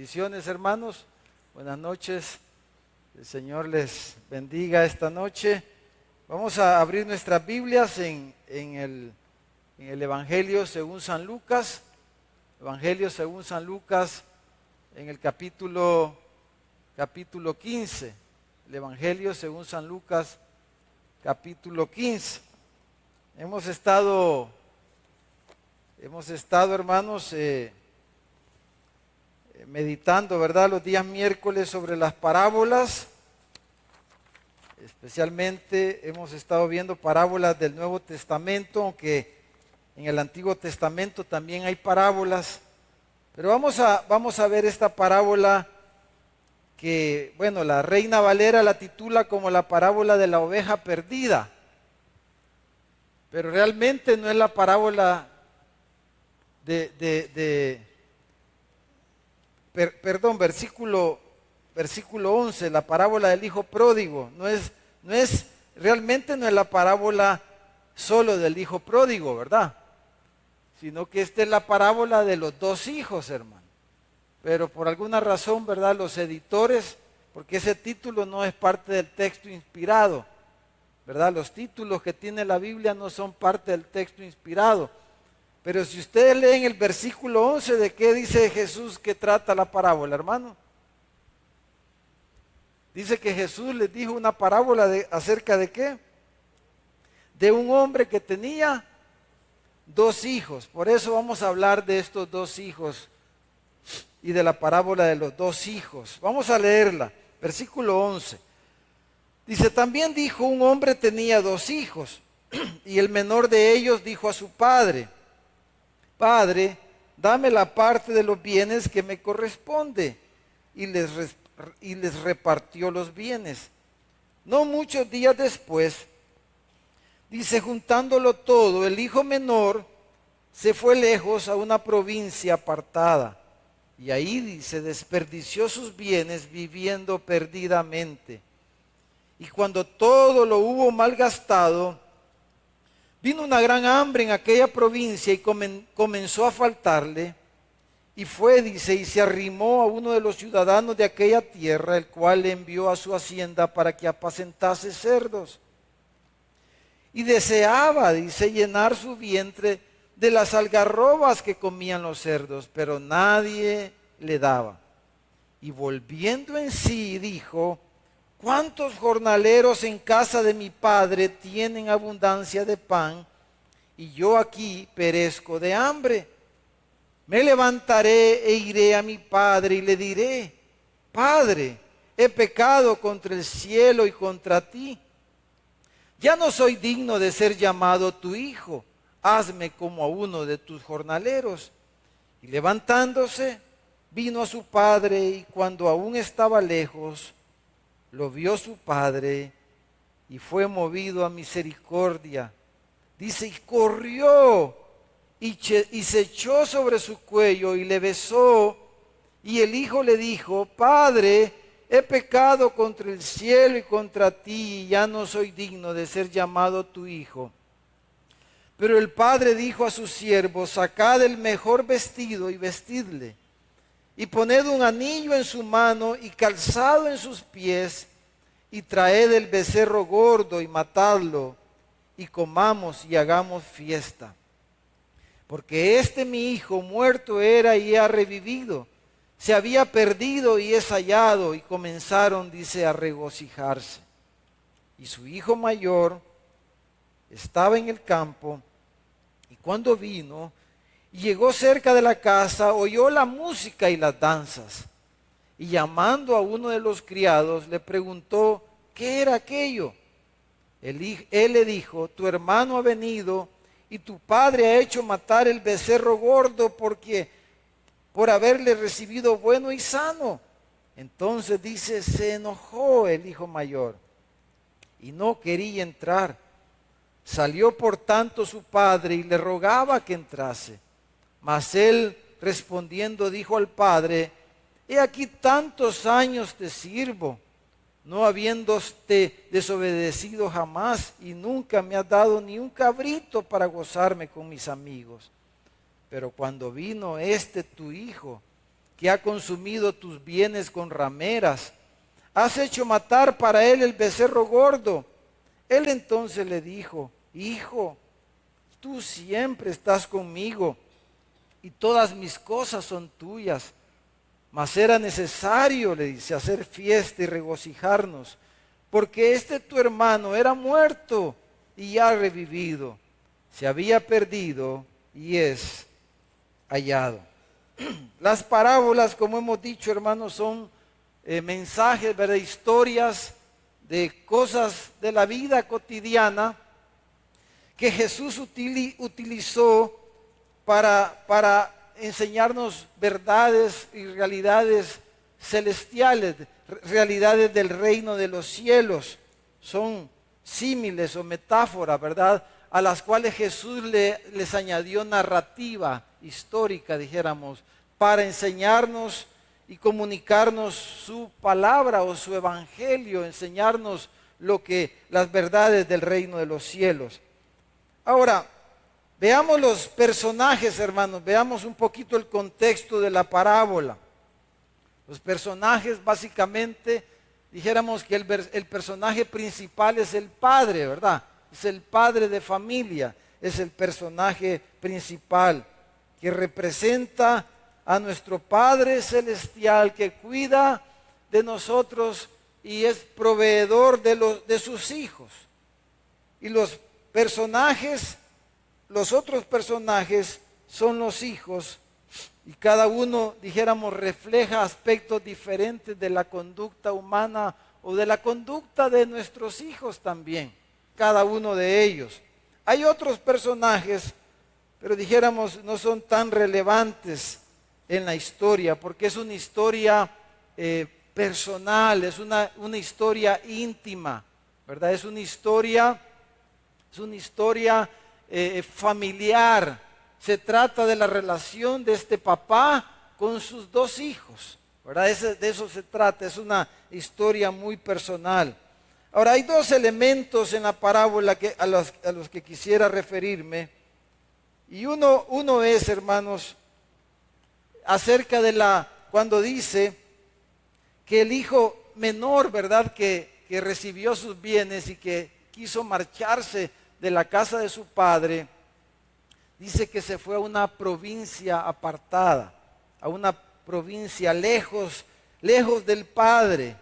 Bendiciones, hermanos. Buenas noches. El Señor les bendiga esta noche. Vamos a abrir nuestras Biblias en el Evangelio según San Lucas. Evangelio según San Lucas en el capítulo 15. El Evangelio según San Lucas, capítulo 15. Hemos estado, hermanos, meditando, ¿verdad?, los días miércoles sobre las parábolas. Especialmente hemos estado viendo parábolas del Nuevo Testamento, aunque en el Antiguo Testamento también hay parábolas. Pero vamos a ver esta parábola que, bueno, la Reina Valera la titula como la parábola de la oveja perdida. Pero realmente no es la parábola versículo 11, la parábola del hijo pródigo. Realmente no es la parábola solo del hijo pródigo, ¿verdad? Sino que esta es la parábola de los dos hijos, hermano. Pero por alguna razón, ¿verdad?, los editores, porque ese título no es parte del texto inspirado, ¿verdad? Los títulos que tiene la Biblia no son parte del texto inspirado. Pero si ustedes leen el versículo 11, ¿de qué dice Jesús que trata la parábola, hermano? Dice que Jesús les dijo una parábola acerca de ¿qué? De un hombre que tenía dos hijos. Por eso vamos a hablar de estos dos hijos y de la parábola de los dos hijos. Vamos a leerla, versículo 11. Dice, también dijo, un hombre tenía dos hijos, y el menor de ellos dijo a su padre, Padre, dame la parte de los bienes que me corresponde. Y les repartió los bienes. No muchos días después, dice, juntándolo todo, el hijo menor se fue lejos a una provincia apartada. Y ahí, dice, desperdició sus bienes viviendo perdidamente. Y cuando todo lo hubo malgastado, vino una gran hambre en aquella provincia y comenzó a faltarle. Y fue, dice, y se arrimó a uno de los ciudadanos de aquella tierra, el cual le envió a su hacienda para que apacentase cerdos. Y deseaba, dice, llenar su vientre de las algarrobas que comían los cerdos, pero nadie le daba. Y volviendo en sí, dijo, ¿cuántos jornaleros en casa de mi padre tienen abundancia de pan, y yo aquí perezco de hambre? Me levantaré e iré a mi padre y le diré, Padre, he pecado contra el cielo y contra ti. Ya no soy digno de ser llamado tu hijo. Hazme como a uno de tus jornaleros. Y levantándose, vino a su padre, y cuando aún estaba lejos, lo vio su padre y fue movido a misericordia. Dice, y corrió y se echó sobre su cuello y le besó. Y el hijo le dijo, Padre, he pecado contra el cielo y contra ti, y ya no soy digno de ser llamado tu hijo. Pero el padre dijo a sus siervos, sacad el mejor vestido y vestidle, y poned un anillo en su mano y calzado en sus pies, y traed el becerro gordo y matadlo, y comamos y hagamos fiesta. Porque mi hijo muerto era y ha revivido, se había perdido y es hallado. Y comenzaron, dice, a regocijarse. Y su hijo mayor estaba en el campo, y cuando vino y llegó cerca de la casa, oyó la música y las danzas. Y llamando a uno de los criados, le preguntó, ¿qué era aquello? Él le dijo, tu hermano ha venido y tu padre ha hecho matar el becerro gordo por haberle recibido bueno y sano. Entonces dice, se enojó el hijo mayor y no quería entrar. Salió por tanto su padre y le rogaba que entrase. Mas él respondiendo dijo al padre, he aquí tantos años te sirvo, no habiéndote desobedecido jamás, y nunca me has dado ni un cabrito para gozarme con mis amigos. Pero cuando vino tu hijo, que ha consumido tus bienes con rameras. Has hecho matar para él el becerro gordo. Él entonces le dijo: hijo, tú siempre estás conmigo y todas mis cosas son tuyas. Mas era necesario, le dice, hacer fiesta y regocijarnos, porque tu hermano era muerto y ha revivido. Se había perdido y es hallado. Las parábolas, como hemos dicho, hermanos, son mensajes, ¿verdad? Historias de cosas de la vida cotidiana que Jesús utilizó para enseñarnos verdades y realidades celestiales, realidades del reino de los cielos. Son símiles o metáforas, ¿verdad?, a las cuales Jesús les añadió narrativa histórica, dijéramos, para enseñarnos y comunicarnos su palabra o su evangelio, enseñarnos las verdades del reino de los cielos. Ahora, veamos los personajes, hermanos, veamos un poquito el contexto de la parábola. Los personajes, básicamente, dijéramos que el personaje principal es el padre, ¿verdad? Es el padre de familia, es el personaje principal que representa a nuestro Padre Celestial que cuida de nosotros y es proveedor de sus hijos. Y los otros personajes son los hijos, y cada uno, dijéramos, refleja aspectos diferentes de la conducta humana o de la conducta de nuestros hijos también, cada uno de ellos. Hay otros personajes, pero dijéramos, no son tan relevantes en la historia, porque es una historia personal, es una historia íntima, ¿verdad? Es una historia familiar. Se trata de la relación de este papá con sus dos hijos, ¿verdad? De eso se trata, es una historia muy personal. Ahora, hay dos elementos en la parábola a los que quisiera referirme, y uno es, hermanos, acerca cuando dice que el hijo menor, ¿verdad?, que recibió sus bienes y que quiso marcharse de la casa de su padre, dice que se fue a una provincia apartada, a una provincia lejos del padre.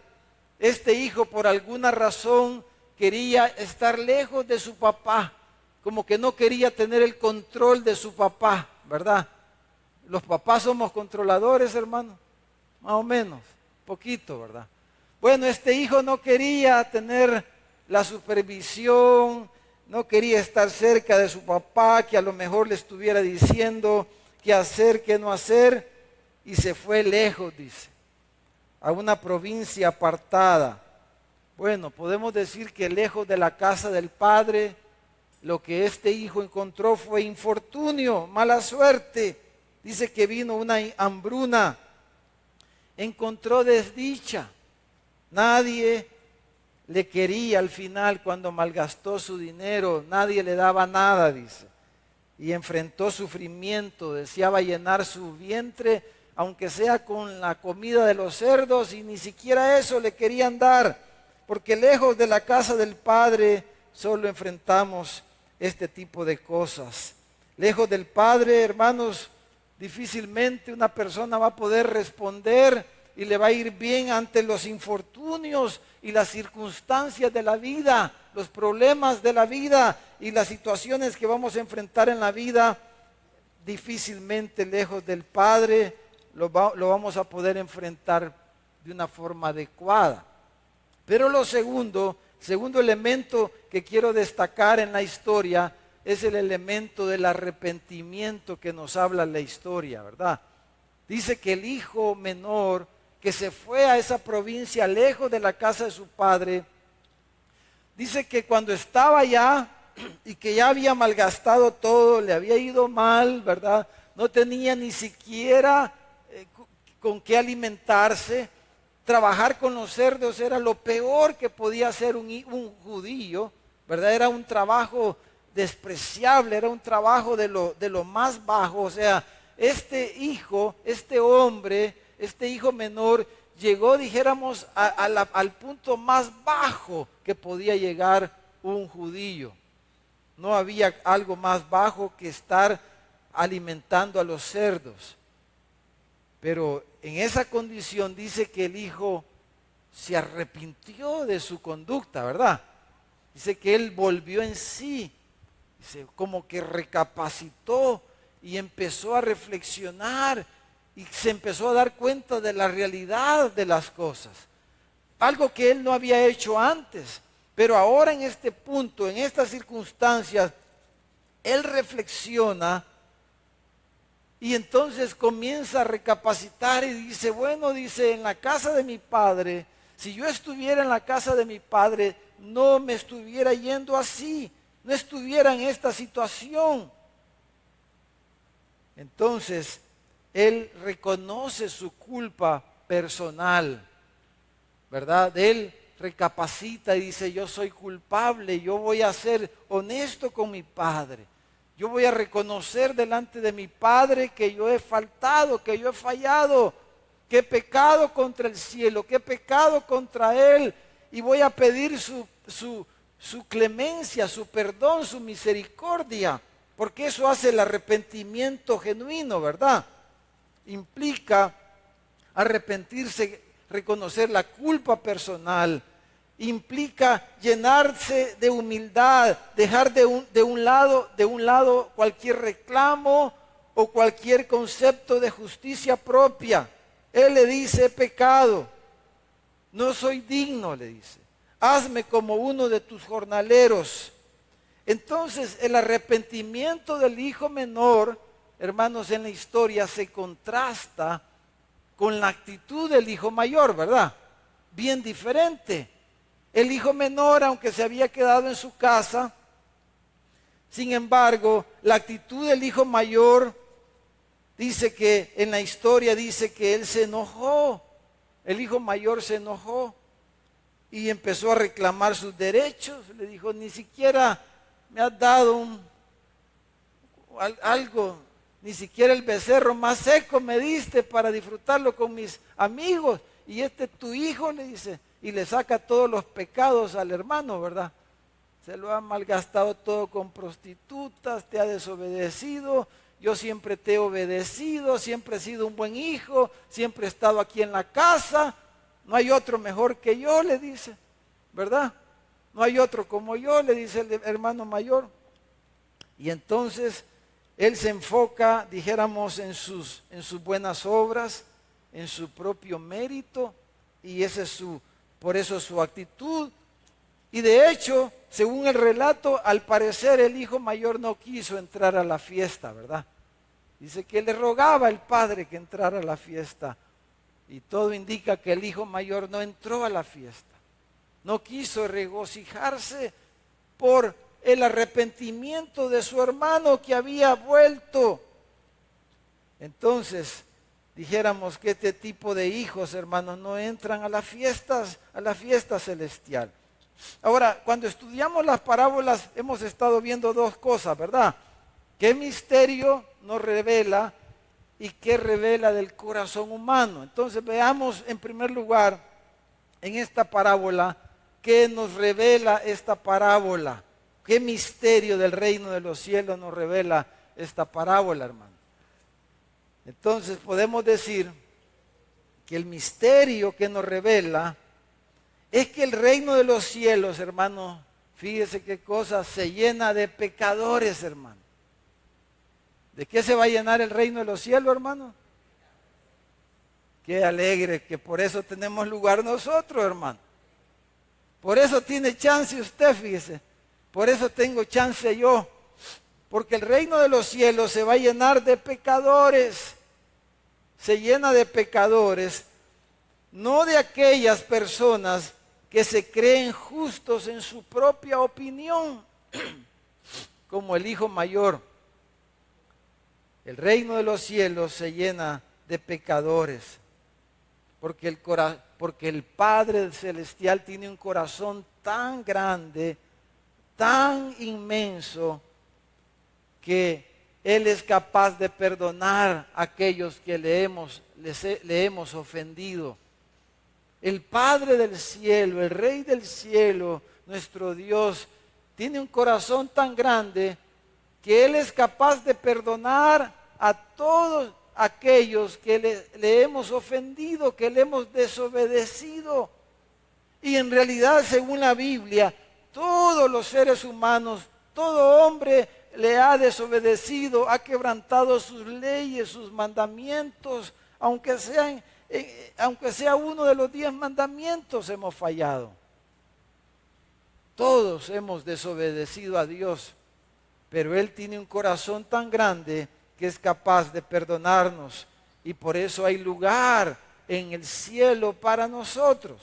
Este hijo, por alguna razón, quería estar lejos de su papá, como que no quería tener el control de su papá, ¿verdad? Los papás somos controladores, hermano, más o menos, poquito, ¿verdad? Bueno, este hijo no quería tener la supervisión, no quería estar cerca de su papá, que a lo mejor le estuviera diciendo qué hacer, qué no hacer, y se fue lejos, dice, a una provincia apartada. Bueno, podemos decir que lejos de la casa del padre, lo que este hijo encontró fue infortunio, mala suerte. Dice que vino una hambruna, encontró desdicha. Nadie le quería al final cuando malgastó su dinero, nadie le daba nada, dice. Y enfrentó sufrimiento, deseaba llenar su vientre, aunque sea con la comida de los cerdos, y ni siquiera eso le querían dar, porque lejos de la casa del Padre solo enfrentamos este tipo de cosas. Lejos del Padre, hermanos, difícilmente una persona va a poder responder y le va a ir bien ante los infortunios y las circunstancias de la vida, los problemas de la vida y las situaciones que vamos a enfrentar en la vida. Difícilmente lejos del Padre lo vamos a poder enfrentar de una forma adecuada. Pero lo segundo elemento que quiero destacar en la historia es el elemento del arrepentimiento que nos habla la historia, ¿verdad? Dice que el hijo menor que se fue a esa provincia lejos de la casa de su padre, dice que cuando estaba allá y que ya había malgastado todo, le había ido mal, ¿verdad? No tenía ni siquiera con qué alimentarse. Trabajar con los cerdos era lo peor que podía hacer un judío, ¿verdad? Era un trabajo despreciable, era un trabajo de lo más bajo. O sea, este hijo, este hombre, este hijo menor llegó, dijéramos, al punto más bajo que podía llegar un judío. No había algo más bajo que estar alimentando a los cerdos. Pero en esa condición dice que el hijo se arrepintió de su conducta, ¿verdad? Dice que él volvió en sí, dice, como que recapacitó y empezó a reflexionar y se empezó a dar cuenta de la realidad de las cosas. Algo que él no había hecho antes, pero ahora en este punto, en estas circunstancias, él reflexiona y entonces comienza a recapacitar y dice, bueno, dice, en la casa de mi padre, si yo estuviera en la casa de mi padre, no me estuviera yendo así, no estuviera en esta situación. Entonces, él reconoce su culpa personal, ¿verdad? Él recapacita y dice, yo soy culpable, yo voy a ser honesto con mi padre. Yo voy a reconocer delante de mi padre que yo he faltado, que yo he fallado, que he pecado contra el cielo, que he pecado contra él. Y voy a pedir su clemencia, su perdón, su misericordia. Porque eso hace el arrepentimiento genuino, ¿verdad? Implica arrepentirse, reconocer la culpa personal, implica llenarse de humildad, dejar de un lado cualquier reclamo o cualquier concepto de justicia propia. Él le dice, he pecado, no soy digno, le dice, hazme como uno de tus jornaleros. Entonces el arrepentimiento del hijo menor, hermanos, en la historia se contrasta con la actitud del hijo mayor, ¿verdad? Bien diferente. El hijo menor, aunque se había quedado en su casa, sin embargo, la actitud del hijo mayor dice que en la historia dice que él se enojó. El hijo mayor se enojó y empezó a reclamar sus derechos. Le dijo, ni siquiera me has dado algo, ni siquiera el becerro más seco me diste para disfrutarlo con mis amigos. Y este es tu hijo, le dice, y le saca todos los pecados al hermano, ¿verdad? Se lo ha malgastado todo con prostitutas, te ha desobedecido. Yo siempre te he obedecido, siempre he sido un buen hijo, siempre he estado aquí en la casa. No hay otro mejor que yo, le dice, ¿verdad? No hay otro como yo, le dice el hermano mayor. Y entonces él se enfoca, dijéramos, en sus buenas obras, en su propio mérito, y ese es por eso su actitud. Y de hecho, según el relato, al parecer el hijo mayor no quiso entrar a la fiesta, ¿verdad? Dice que le rogaba al padre que entrara a la fiesta. Y todo indica que el hijo mayor no entró a la fiesta. No quiso regocijarse por el arrepentimiento de su hermano que había vuelto. Entonces, dijéramos que este tipo de hijos, hermanos, no entran a la fiesta celestial. Ahora, cuando estudiamos las parábolas, hemos estado viendo dos cosas, ¿verdad? ¿Qué misterio nos revela y qué revela del corazón humano? Entonces, veamos en primer lugar, en esta parábola, qué nos revela esta parábola. ¿Qué misterio del reino de los cielos nos revela esta parábola, hermano? Entonces, podemos decir que el misterio que nos revela es que el reino de los cielos, hermano, fíjese qué cosa, se llena de pecadores, hermano. ¿De qué se va a llenar el reino de los cielos, hermano? Qué alegre que por eso tenemos lugar nosotros, hermano. Por eso tiene chance usted, fíjese. Por eso tengo chance yo. Porque el reino de los cielos se va a llenar de pecadores. Se llena de pecadores, no de aquellas personas que se creen justos en su propia opinión, como el hijo mayor. El reino de los cielos se llena de pecadores, porque el Padre Celestial tiene un corazón tan grande, tan inmenso, que Él es capaz de perdonar a aquellos que le hemos ofendido. El Padre del cielo, el Rey del cielo, nuestro Dios, tiene un corazón tan grande que Él es capaz de perdonar a todos aquellos que le hemos ofendido, que le hemos desobedecido. Y en realidad, según la Biblia, todos los seres humanos, todo hombre le ha desobedecido, ha quebrantado sus leyes, sus mandamientos, aunque sea uno de los 10 mandamientos hemos fallado. Todos hemos desobedecido a Dios, pero Él tiene un corazón tan grande que es capaz de perdonarnos, y por eso hay lugar en el cielo para nosotros.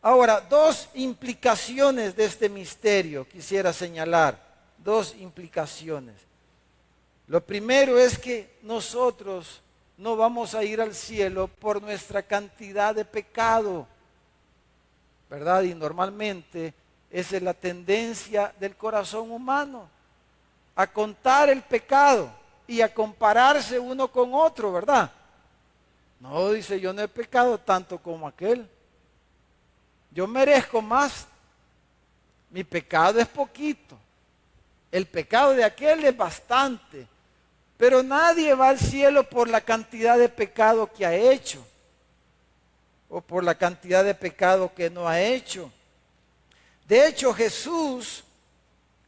Ahora, 2 implicaciones de este misterio quisiera señalar, 2 implicaciones. Lo primero es que nosotros no vamos a ir al cielo por nuestra cantidad de pecado, ¿verdad? Y normalmente esa es la tendencia del corazón humano, a contar el pecado y a compararse uno con otro, ¿verdad? No, dice, yo no he pecado tanto como aquel. Yo merezco más. Mi pecado es poquito. El pecado de aquel es bastante. Pero nadie va al cielo por la cantidad de pecado que ha hecho, o por la cantidad de pecado que no ha hecho. De hecho, Jesús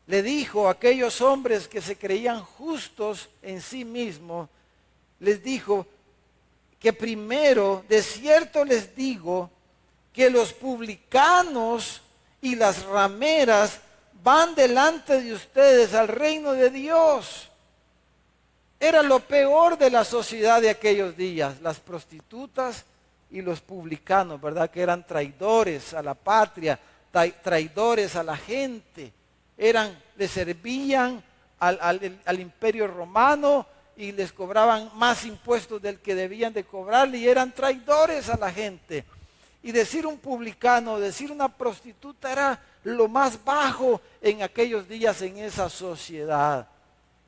le dijo a aquellos hombres que se creían justos en sí mismos, les dijo que primero, de cierto les digo, que los publicanos y las rameras van delante de ustedes al reino de Dios. Era lo peor de la sociedad de aquellos días, las prostitutas y los publicanos, ¿verdad? Que eran traidores a la patria, traidores a la gente. Le servían al imperio romano y les cobraban más impuestos del que debían de cobrarle, y eran traidores a la gente. Y decir un publicano, decir una prostituta era lo más bajo en aquellos días en esa sociedad.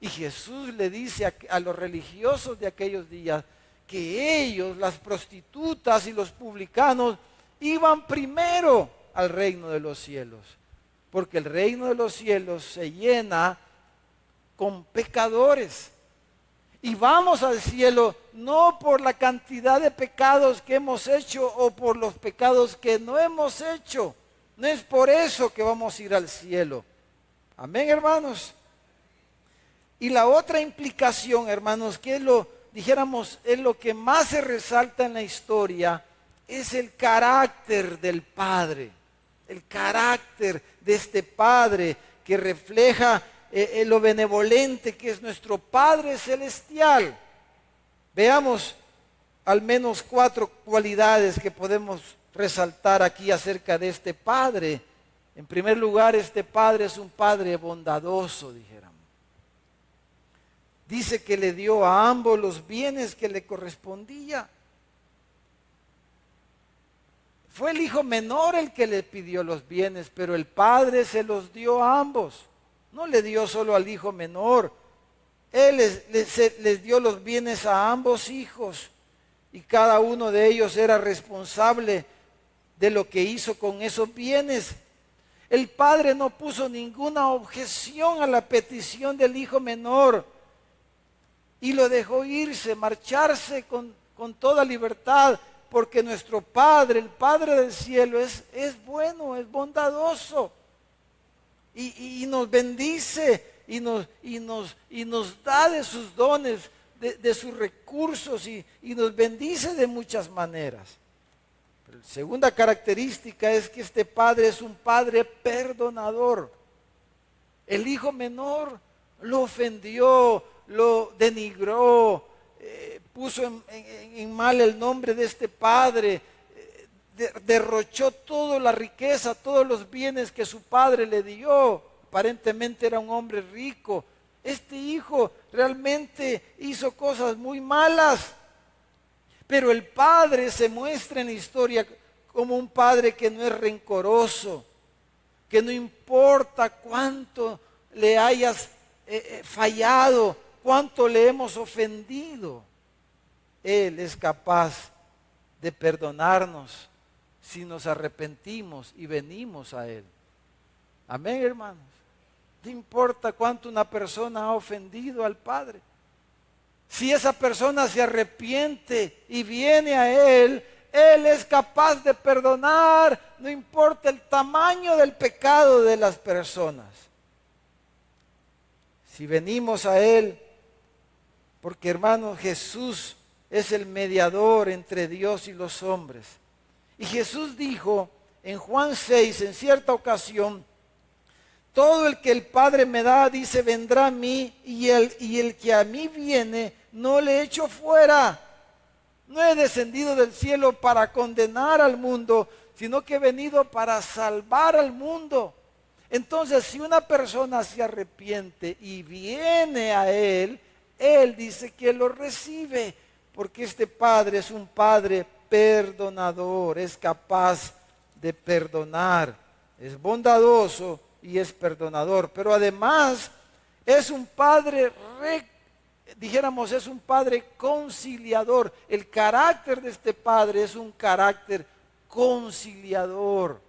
Y Jesús le dice a los religiosos de aquellos días que ellos, las prostitutas y los publicanos, iban primero al reino de los cielos. Porque el reino de los cielos se llena con pecadores. Y vamos al cielo no por la cantidad de pecados que hemos hecho o por los pecados que no hemos hecho. No es por eso que vamos a ir al cielo. Amén, hermanos. Y la otra implicación, hermanos, que es lo que más se resalta en la historia, es el carácter del Padre. El carácter de este Padre que refleja lo benevolente que es nuestro Padre celestial. Veamos al menos 4 cualidades que podemos resaltar aquí acerca de este Padre. En primer lugar, este Padre es un Padre bondadoso, dijéramos. Dice que le dio a ambos los bienes que le correspondía. Fue el hijo menor el que le pidió los bienes, pero el Padre se los dio a ambos. No le dio solo al hijo menor. Él les dio los bienes a ambos hijos, y cada uno de ellos era responsable de lo que hizo con esos bienes. El Padre no puso ninguna objeción a la petición del hijo menor y lo dejó irse, marcharse con toda libertad, porque nuestro Padre, el Padre del cielo, es bueno, es bondadoso. Y nos bendice y nos da de sus dones, de sus recursos, y nos bendice de muchas maneras. Pero la segunda característica es que este Padre es un Padre perdonador. El hijo menor lo ofendió, lo denigró, puso en mal el nombre de este Padre, derrochó toda la riqueza, todos los bienes que su padre le dio. Aparentemente era un hombre rico. Este hijo realmente hizo cosas muy malas, pero el Padre se muestra en la historia como un Padre que no es rencoroso, que no importa cuánto le hayas fallado, cuánto le hemos ofendido. Él es capaz de perdonarnos si nos arrepentimos y venimos a Él. Amén, hermanos. No importa cuánto una persona ha ofendido al Padre. Si esa persona se arrepiente y viene a Él, Él es capaz de perdonar, no importa el tamaño del pecado de las personas. Si venimos a Él, porque hermanos, Jesús es el mediador entre Dios y los hombres. Y Jesús dijo en Juan 6, en cierta ocasión, todo el que el Padre me da, dice, vendrá a mí, y el que a mí viene, no le echo fuera. No he descendido del cielo para condenar al mundo, sino que he venido para salvar al mundo. Entonces, si una persona se arrepiente y viene a Él, Él dice que lo recibe, porque este Padre es un Padre perdonador, es capaz de perdonar, es bondadoso y es perdonador, pero además es un Padre dijéramos, es un Padre conciliador. El carácter de este Padre es un carácter conciliador.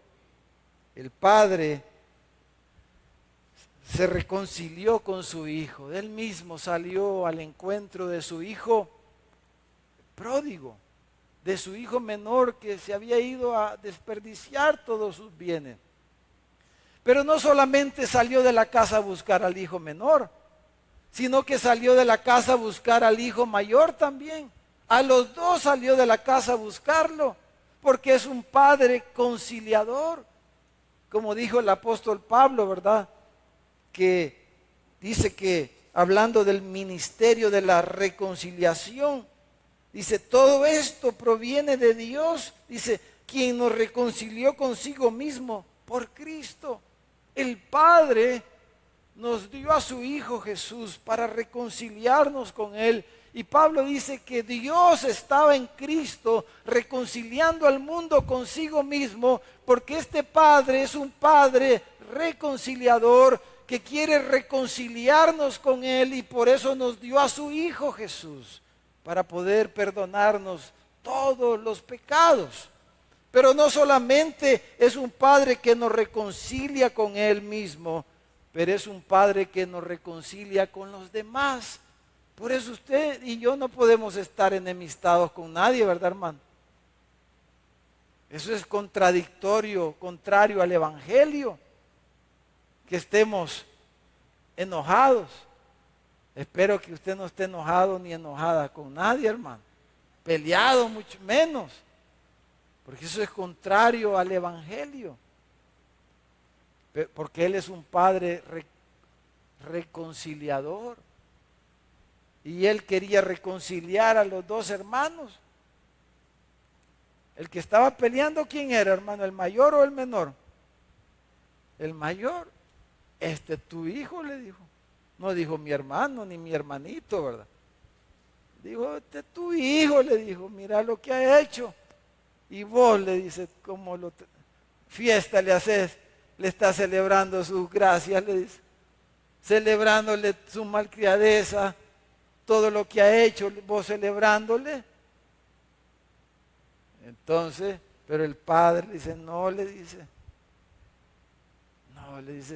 El Padre se reconcilió con su Hijo. Él mismo salió al encuentro de su Hijo pródigo, de su hijo menor que se había ido a desperdiciar todos sus bienes. Pero no solamente salió de la casa a buscar al hijo menor, sino que salió de la casa a buscar al hijo mayor también. A los dos salió de la casa a buscarlo, porque es un Padre conciliador. Como dijo el apóstol Pablo, ¿verdad? Que dice que, hablando del ministerio de la reconciliación, dice, todo esto proviene de Dios, dice, quien nos reconcilió consigo mismo por Cristo. El Padre nos dio a su Hijo Jesús para reconciliarnos con Él. Y Pablo dice que Dios estaba en Cristo reconciliando al mundo consigo mismo, porque este Padre es un Padre reconciliador que quiere reconciliarnos con Él, y por eso nos dio a su Hijo Jesús, para poder perdonarnos todos los pecados. Pero no solamente es un Padre que nos reconcilia con Él mismo, pero es un Padre que nos reconcilia con los demás. Por eso usted y yo no podemos estar enemistados con nadie, ¿verdad, hermano? Eso es contradictorio, contrario al Evangelio, que estemos enojados. Espero que usted no esté enojado ni enojada con nadie, hermano. Peleado mucho menos, porque eso es contrario al Evangelio. Porque Él es un Padre reconciliador. Y Él quería reconciliar a los dos hermanos. El que estaba peleando, ¿quién era, hermano? ¿El mayor o el menor? El mayor. Este tu hijo, le dijo. No dijo mi hermano ni mi hermanito, ¿verdad? Dijo, este es tu hijo, le dijo, mira lo que ha hecho. Y vos, le dice, como fiesta le haces, le estás celebrando sus gracias, le dice, celebrándole su malcriadeza, todo lo que ha hecho, vos celebrándole. Entonces, pero el padre le dice, no, le dice,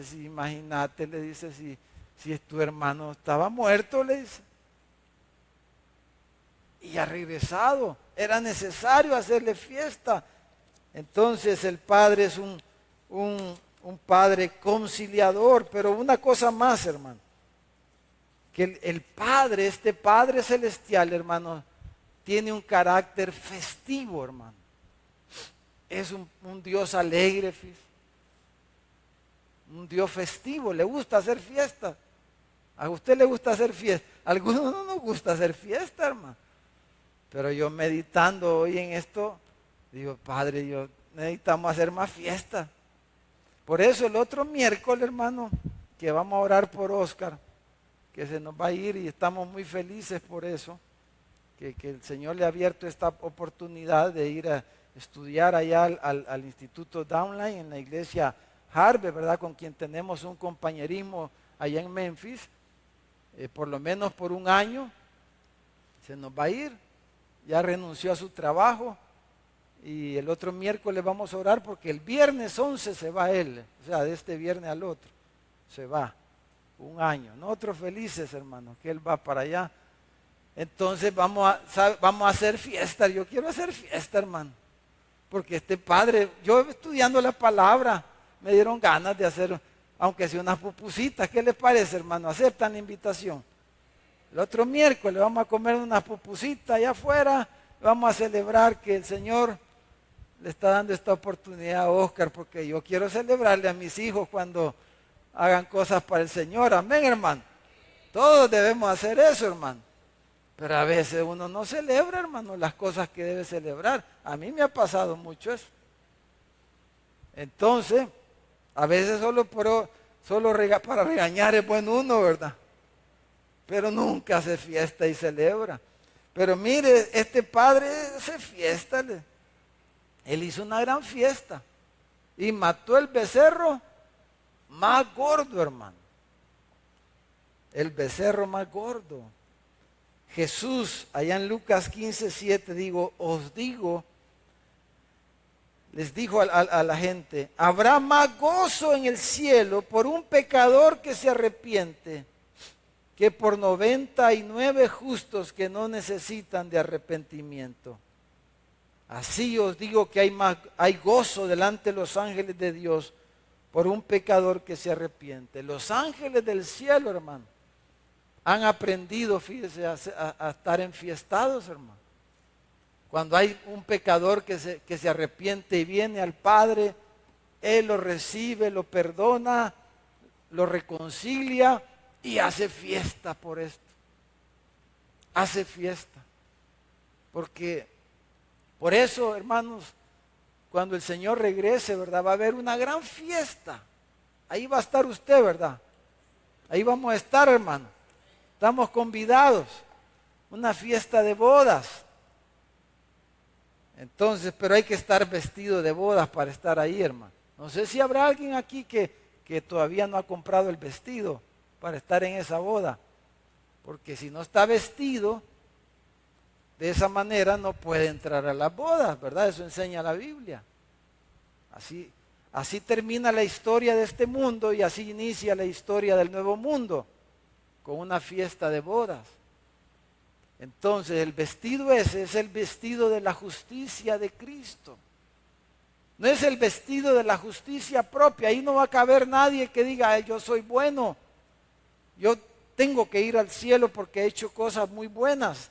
sí, imagínate, le dice, si es tu hermano estaba muerto, le dice, y ha regresado, era necesario hacerle fiesta. Entonces el Padre es un Padre conciliador. Pero una cosa más, hermano, que el Padre, este Padre celestial, hermano, tiene un carácter festivo, hermano. Es un Dios alegre, un Dios festivo, le gusta hacer fiesta. A usted le gusta hacer fiesta, a algunos no nos gusta hacer fiesta, hermano. Pero yo meditando hoy en esto, digo, Padre, necesitamos hacer más fiesta. Por eso el otro miércoles, hermano, que vamos a orar por Oscar, que se nos va a ir, y estamos muy felices por eso, que el Señor le ha abierto esta oportunidad de ir a estudiar allá al Instituto Downline en la iglesia Harvey, ¿verdad? Con quien tenemos un compañerismo allá en Memphis. por lo menos por un año, se nos va a ir. Ya renunció a su trabajo y el otro miércoles vamos a orar porque el viernes 11 se va él, o sea, de este viernes al otro, se va un año. Nosotros felices, hermanos, que él va para allá. Entonces vamos a hacer fiesta. Yo quiero hacer fiesta, hermano, porque este padre, yo estudiando la palabra, me dieron ganas de hacer, aunque sea unas pupusitas. ¿Qué les parece, hermano? ¿Aceptan la invitación? El otro miércoles vamos a comer unas pupusitas allá afuera, vamos a celebrar que el Señor le está dando esta oportunidad a Oscar, porque yo quiero celebrarle a mis hijos cuando hagan cosas para el Señor. Amén, hermano. Todos debemos hacer eso, hermano. Pero a veces uno no celebra, hermano, las cosas que debe celebrar. A mí me ha pasado mucho eso. Entonces, a veces solo para regañar es bueno uno, ¿verdad? Pero nunca hace fiesta y celebra. Pero mire, este padre hace fiesta. Él hizo una gran fiesta y mató el becerro más gordo, hermano. El becerro más gordo. Jesús, allá en Lucas 15:7, les dijo a la gente, habrá más gozo en el cielo por un pecador que se arrepiente que por 99 justos que no necesitan de arrepentimiento. Así os digo que hay gozo delante de los ángeles de Dios por un pecador que se arrepiente. Los ángeles del cielo, hermano, han aprendido, fíjese, a estar enfiestados, hermano. Cuando hay un pecador que se arrepiente y viene al Padre, Él lo recibe, lo perdona, lo reconcilia y hace fiesta por esto. Hace fiesta. Porque, por eso, hermanos, cuando el Señor regrese, ¿verdad? Va a haber una gran fiesta. Ahí va a estar usted, ¿verdad? Ahí vamos a estar, hermano. Estamos convidados. Una fiesta de bodas. Entonces, pero hay que estar vestido de bodas para estar ahí, hermano. No sé si habrá alguien aquí que todavía no ha comprado el vestido para estar en esa boda. Porque si no está vestido de esa manera no puede entrar a las bodas, ¿verdad? Eso enseña la Biblia. Así termina la historia de este mundo y así inicia la historia del nuevo mundo, con una fiesta de bodas. Entonces el vestido ese es el vestido de la justicia de Cristo. No es el vestido de la justicia propia. Ahí no va a caber nadie que diga, "Ay, yo soy bueno. Yo tengo que ir al cielo porque he hecho cosas muy buenas".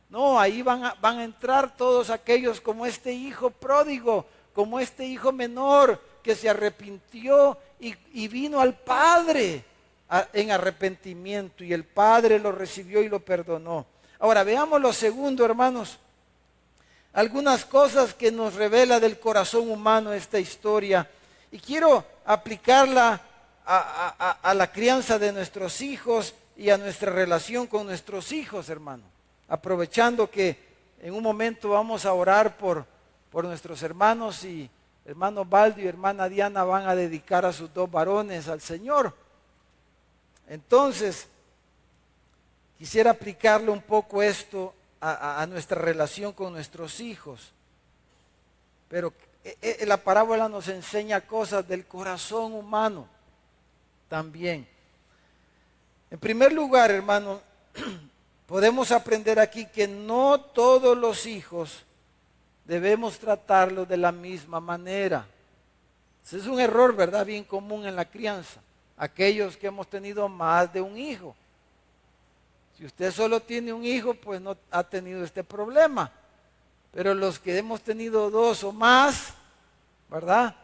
No, ahí van a entrar todos aquellos como este hijo pródigo, como este hijo menor que se arrepintió y vino al Padre en arrepentimiento y el Padre lo recibió y lo perdonó. Ahora veamos lo segundo, hermanos. Algunas cosas que nos revela del corazón humano esta historia. Y quiero aplicarla a la crianza de nuestros hijos y a nuestra relación con nuestros hijos, hermano. Aprovechando que en un momento vamos a orar por nuestros hermanos y hermano Baldo y hermana Diana van a dedicar a sus dos varones al Señor. Entonces, quisiera aplicarle un poco esto a nuestra relación con nuestros hijos. Pero la parábola nos enseña cosas del corazón humano también. En primer lugar, hermano, podemos aprender aquí que no todos los hijos debemos tratarlos de la misma manera. Ese es un error, ¿verdad? Bien común en la crianza. Aquellos que hemos tenido más de un hijo. Si usted solo tiene un hijo, pues no ha tenido este problema. Pero los que hemos tenido dos o más, ¿verdad?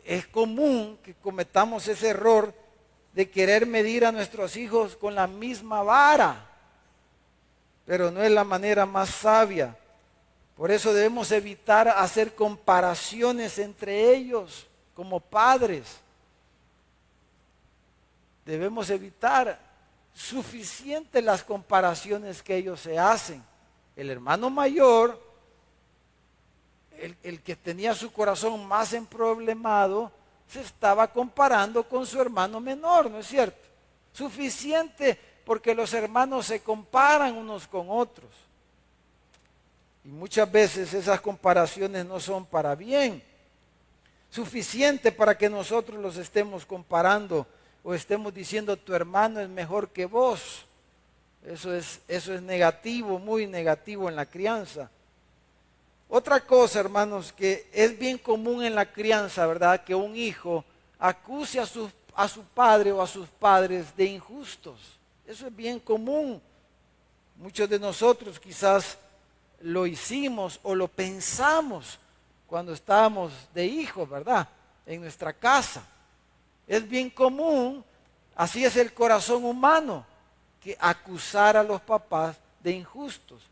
Es común que cometamos ese error de querer medir a nuestros hijos con la misma vara. Pero no es la manera más sabia. Por eso debemos evitar hacer comparaciones entre ellos como padres. Debemos evitar suficiente las comparaciones que ellos se hacen. El hermano mayor, el que tenía su corazón más emproblemado, se estaba comparando con su hermano menor, ¿no es cierto? Suficiente porque los hermanos se comparan unos con otros. Y muchas veces esas comparaciones no son para bien. Suficiente para que nosotros los estemos comparando o estemos diciendo tu hermano es mejor que vos. Eso es negativo, muy negativo en la crianza. Otra cosa, hermanos, que es bien común en la crianza, ¿verdad? Que un hijo acuse a su padre o a sus padres de injustos. Eso es bien común. Muchos de nosotros quizás lo hicimos o lo pensamos cuando estábamos de hijos, ¿verdad? En nuestra casa. Es bien común, así es el corazón humano, que acusar a los papás de injustos,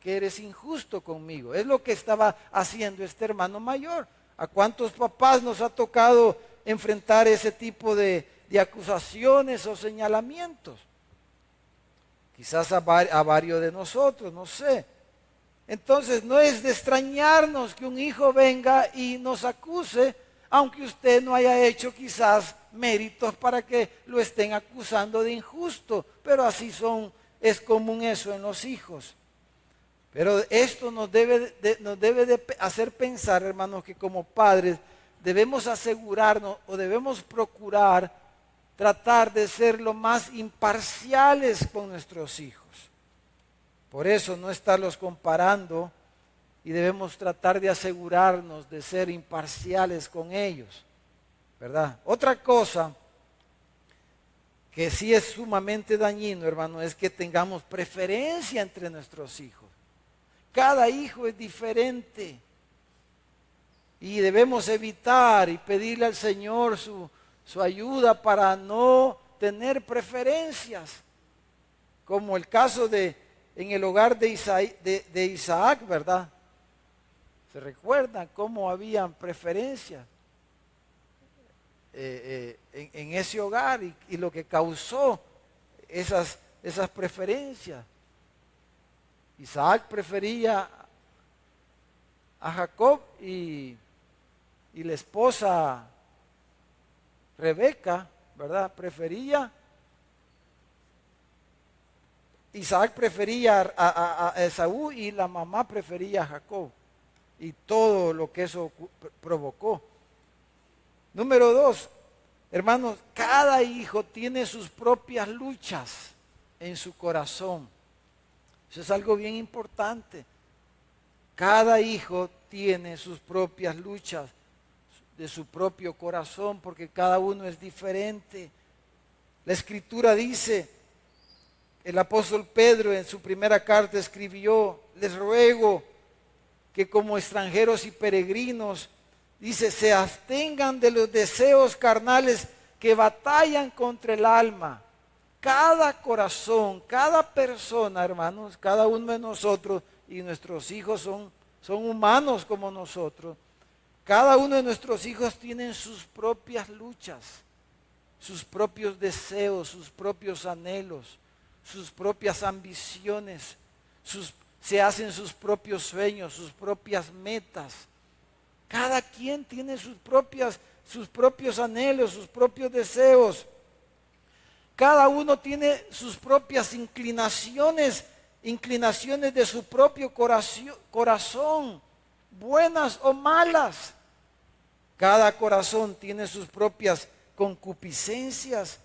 que eres injusto conmigo. Es lo que estaba haciendo este hermano mayor. ¿A cuántos papás nos ha tocado enfrentar ese tipo de acusaciones o señalamientos? Quizás a varios de nosotros, no sé. Entonces no es de extrañarnos que un hijo venga y nos acuse, aunque usted no haya hecho quizás méritos para que lo estén acusando de injusto, pero así es común eso en los hijos. Pero esto nos debe de hacer pensar, hermanos, que como padres debemos asegurarnos o debemos procurar tratar de ser lo más imparciales con nuestros hijos. Por eso no estarlos comparando y debemos tratar de asegurarnos de ser imparciales con ellos, ¿verdad? Otra cosa que sí es sumamente dañino, hermano, es que tengamos preferencia entre nuestros hijos. Cada hijo es diferente y debemos evitar y pedirle al Señor su ayuda para no tener preferencias, como el caso en el hogar de Isaac, ¿verdad? ¿Se recuerdan cómo habían preferencias en ese hogar y lo que causó esas preferencias? Isaac prefería a Jacob y la esposa Rebeca, ¿verdad? Isaac prefería a Esaú y la mamá prefería a Jacob. Y todo lo que eso provocó. Número 2, hermanos, cada hijo tiene sus propias luchas en su corazón. Eso es algo bien importante. Cada hijo tiene sus propias luchas de su propio corazón porque cada uno es diferente. La Escritura dice, el apóstol Pedro en su primera carta escribió, les ruego que como extranjeros y peregrinos, dice, se abstengan de los deseos carnales que batallan contra el alma. Cada corazón, cada persona, hermanos, cada uno de nosotros y nuestros hijos son humanos como nosotros. Cada uno de nuestros hijos tienen sus propias luchas, sus propios deseos, sus propios anhelos, sus propias ambiciones, se hacen sus propios sueños, sus propias metas. Cada quien tiene sus propios anhelos, sus propios deseos. Cada uno tiene sus propias inclinaciones de su propio corazón, buenas o malas. Cada corazón tiene sus propias concupiscencias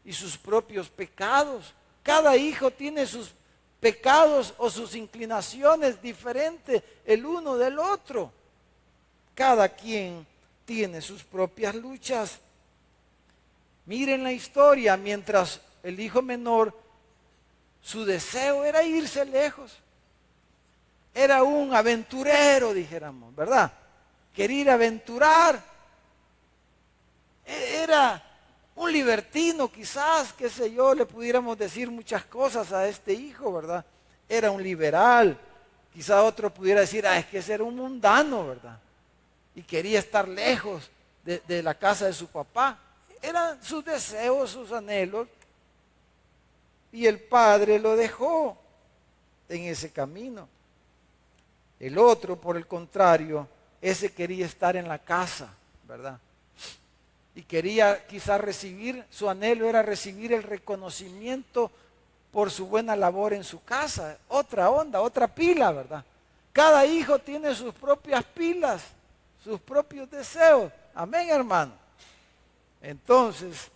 y sus propios pecados. Cada hijo tiene sus pecados o sus inclinaciones diferentes el uno del otro. Cada quien tiene sus propias luchas. Miren la historia, mientras el hijo menor, su deseo era irse lejos. Era un aventurero, dijéramos, ¿verdad? Quería ir a aventurar. Era un libertino quizás, qué sé yo, le pudiéramos decir muchas cosas a este hijo, ¿verdad? Era un liberal. Quizás otro pudiera decir, es que ese era un mundano, ¿verdad? Y quería estar lejos de la casa de su papá. Eran sus deseos, sus anhelos. Y el padre lo dejó en ese camino. El otro, por el contrario, ese quería estar en la casa, ¿verdad? y quería quizás su anhelo era recibir el reconocimiento por su buena labor en su casa. Otra onda, otra pila, ¿verdad? Cada hijo tiene sus propias pilas, sus propios deseos. Amén, hermano. Entonces,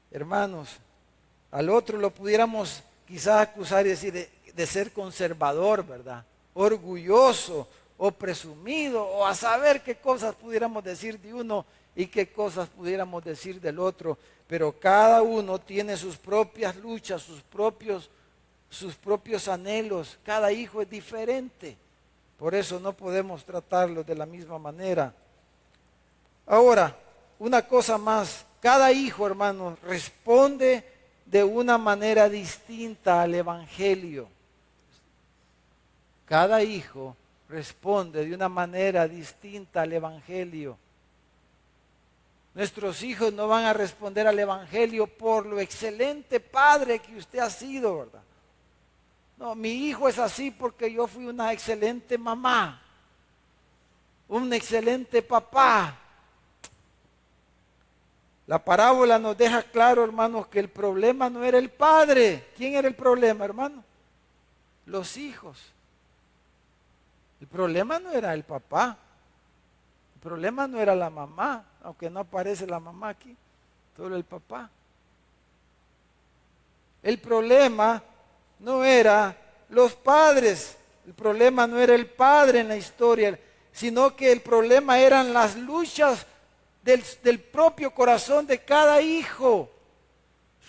hermanos, al otro lo pudiéramos quizás acusar y decir de ser conservador, ¿verdad? Orgulloso o presumido, o a saber qué cosas pudiéramos decir de uno y qué cosas pudiéramos decir del otro. Pero cada uno tiene sus propias luchas, sus propios anhelos. Cada hijo es diferente. Por eso no podemos tratarlos de la misma manera. Ahora, una cosa más. Cada hijo, hermanos, responde de una manera distinta al Evangelio. Cada hijo responde de una manera distinta al Evangelio. Nuestros hijos no van a responder al Evangelio por lo excelente padre que usted ha sido, ¿verdad? No, mi hijo es así porque yo fui una excelente mamá, un excelente papá. La parábola nos deja claro, hermanos, que el problema no era el padre. ¿Quién era el problema, hermano? Los hijos. El problema no era el papá. El problema no era la mamá, aunque no aparece la mamá aquí, solo el papá. El problema no era los padres, el problema no era el padre en la historia, sino que el problema eran las luchas del propio corazón de cada hijo,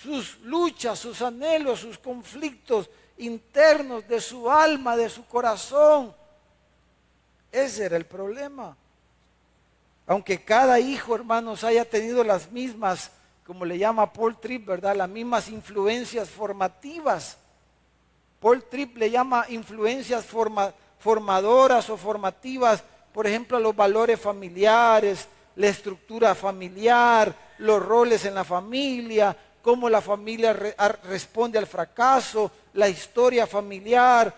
sus luchas, sus anhelos, sus conflictos internos de su alma, de su corazón. Ese era el problema. Aunque cada hijo, hermanos, haya tenido las mismas, como le llama Paul Tripp, ¿verdad? Las mismas influencias formativas. Paul Tripp le llama influencias formadoras o formativas, por ejemplo, los valores familiares, la estructura familiar, los roles en la familia, cómo la familia responde al fracaso, la historia familiar,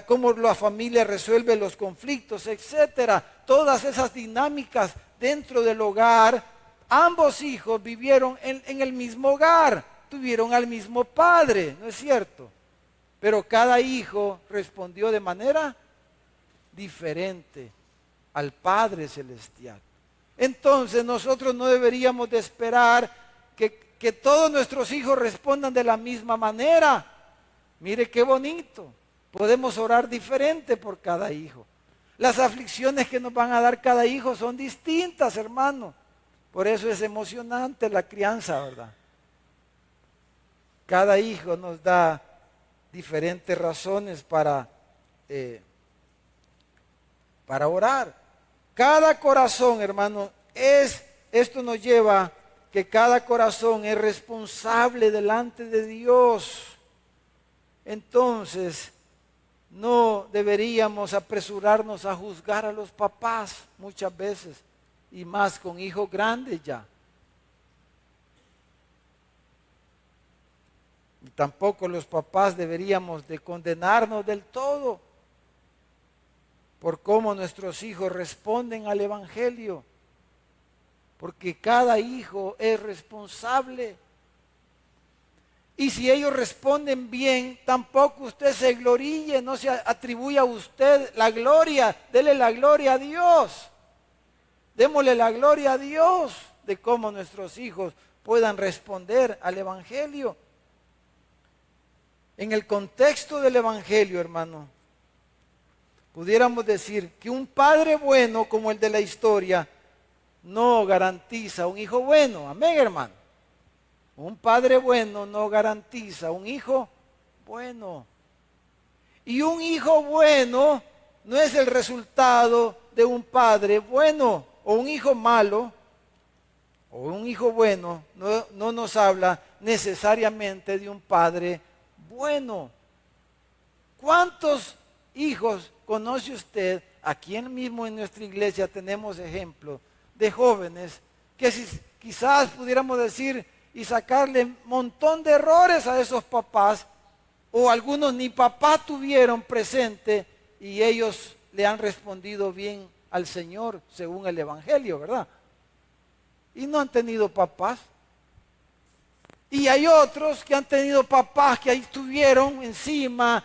cómo la familia resuelve los conflictos, etcétera. Todas esas dinámicas dentro del hogar, ambos hijos vivieron en el mismo hogar, tuvieron al mismo padre, ¿no es cierto? Pero cada hijo respondió de manera diferente al Padre Celestial. Entonces nosotros no deberíamos de esperar que todos nuestros hijos respondan de la misma manera. Mire qué bonito. Podemos orar diferente por cada hijo. Las aflicciones que nos van a dar cada hijo son distintas, hermano. Por eso es emocionante la crianza, ¿verdad? Cada hijo nos da diferentes razones para orar. Cada corazón, hermano, esto nos lleva que cada corazón es responsable delante de Dios. Entonces, no deberíamos apresurarnos a juzgar a los papás muchas veces, y más con hijos grandes ya. Y tampoco los papás deberíamos de condenarnos del todo por cómo nuestros hijos responden al Evangelio, porque cada hijo es responsable. Y si ellos responden bien, tampoco usted se gloríe, no se atribuya a usted la gloria, dele la gloria a Dios. Démosle la gloria a Dios de cómo nuestros hijos puedan responder al Evangelio. En el contexto del Evangelio, hermano, pudiéramos decir que un padre bueno como el de la historia no garantiza un hijo bueno. Amén, hermano. Un padre bueno no garantiza un hijo bueno. Y un hijo bueno no es el resultado de un padre bueno. O un hijo malo o un hijo bueno no nos habla necesariamente de un padre bueno. ¿Cuántos hijos conoce usted? Aquí mismo en nuestra iglesia tenemos ejemplos de jóvenes que quizás pudiéramos decir y sacarle un montón de errores a esos papás, o algunos ni papá tuvieron presente y ellos le han respondido bien al Señor según el Evangelio, ¿verdad? y no han tenido papás. Y hay otros que han tenido papás que ahí estuvieron encima,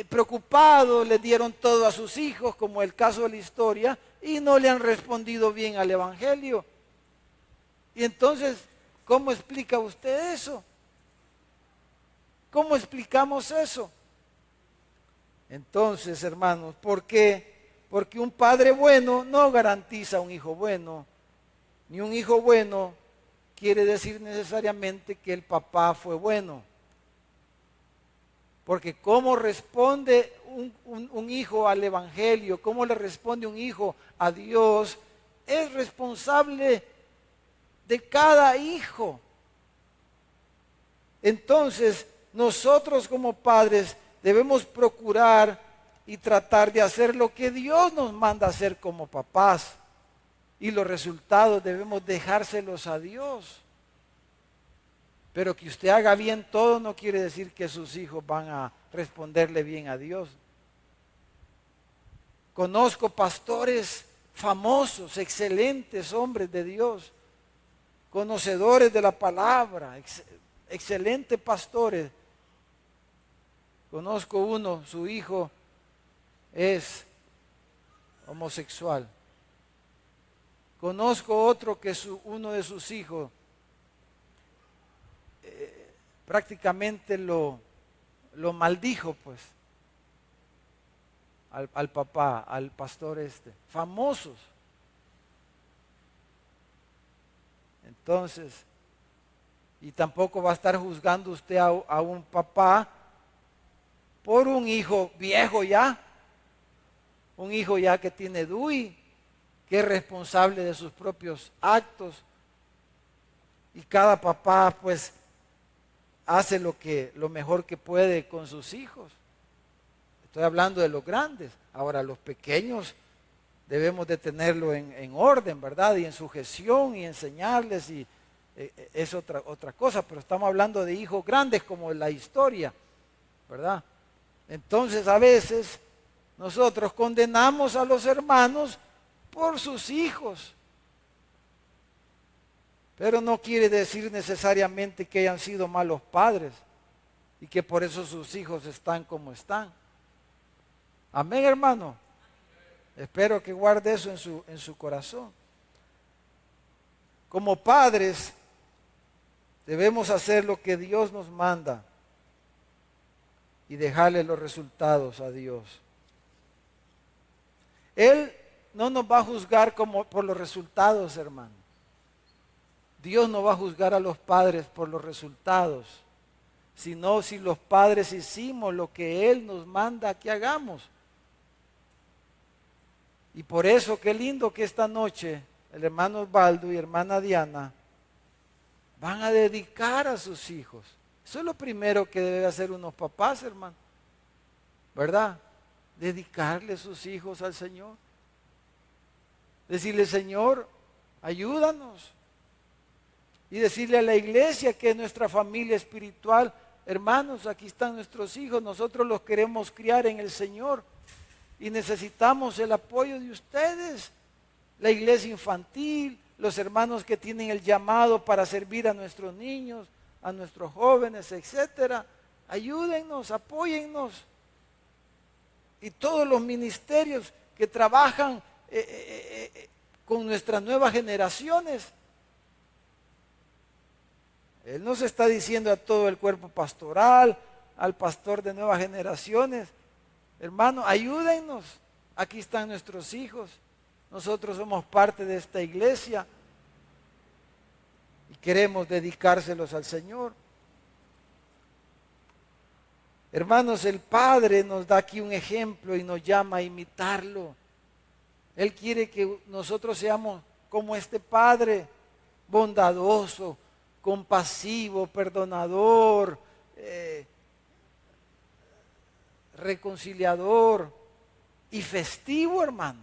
preocupados, le dieron todo a sus hijos, como el caso de la historia, y no le han respondido bien al Evangelio. Y entonces, ¿cómo explica usted eso? ¿Cómo explicamos eso? Entonces, hermanos, ¿por qué? Porque un padre bueno no garantiza un hijo bueno, ni un hijo bueno quiere decir necesariamente que el papá fue bueno. Porque cómo responde un hijo al Evangelio, cómo le responde un hijo a Dios, es responsable de cada hijo. Entonces, nosotros como padres debemos procurar y tratar de hacer lo que Dios nos manda hacer como papás. Y los resultados debemos dejárselos a Dios. Pero que usted haga bien todo no quiere decir que sus hijos van a responderle bien a Dios. Conozco pastores famosos, excelentes hombres de Dios, conocedores de la palabra, excelentes pastores. Conozco uno, su hijo es homosexual. Conozco otro que uno de sus hijos prácticamente lo maldijo, pues, al papá, al pastor famosos. Entonces, y tampoco va a estar juzgando usted a un papá por un hijo viejo ya, un hijo ya que tiene DUI, que es responsable de sus propios actos. Y cada papá pues hace lo mejor que puede con sus hijos. Estoy hablando de los grandes. Ahora los pequeños debemos de tenerlo en orden, ¿verdad? Y en sujeción y enseñarles y es otra cosa. Pero estamos hablando de hijos grandes como la historia, ¿verdad? Entonces a veces nosotros condenamos a los hermanos por sus hijos. Pero no quiere decir necesariamente que hayan sido malos padres y que por eso sus hijos están como están. Amén, hermano. Espero que guarde eso en su corazón. Como padres debemos hacer lo que Dios nos manda y dejarle los resultados a Dios. Él no nos va a juzgar por los resultados, hermano. Dios no va a juzgar a los padres por los resultados, sino si los padres hicimos lo que Él nos manda que hagamos. Y por eso, qué lindo que esta noche el hermano Osvaldo y hermana Diana van a dedicar a sus hijos. Eso es lo primero que debe hacer unos papás, hermano, ¿verdad? Dedicarle sus hijos al Señor. Decirle, Señor, ayúdanos. Y decirle a la iglesia que es nuestra familia espiritual, hermanos, aquí están nuestros hijos, nosotros los queremos criar en el Señor y necesitamos el apoyo de ustedes. La iglesia infantil, los hermanos que tienen el llamado para servir a nuestros niños, a nuestros jóvenes, etcétera. Ayúdennos, apóyennos. Y todos los ministerios que trabajan con nuestras nuevas generaciones. Él nos está diciendo a todo el cuerpo pastoral, al pastor de nuevas generaciones, hermano, ayúdennos, aquí están nuestros hijos, nosotros somos parte de esta iglesia y queremos dedicárselos al Señor. Hermanos, el Padre nos da aquí un ejemplo y nos llama a imitarlo. Él quiere que nosotros seamos como este Padre, bondadoso, compasivo, perdonador, reconciliador y festivo, hermano.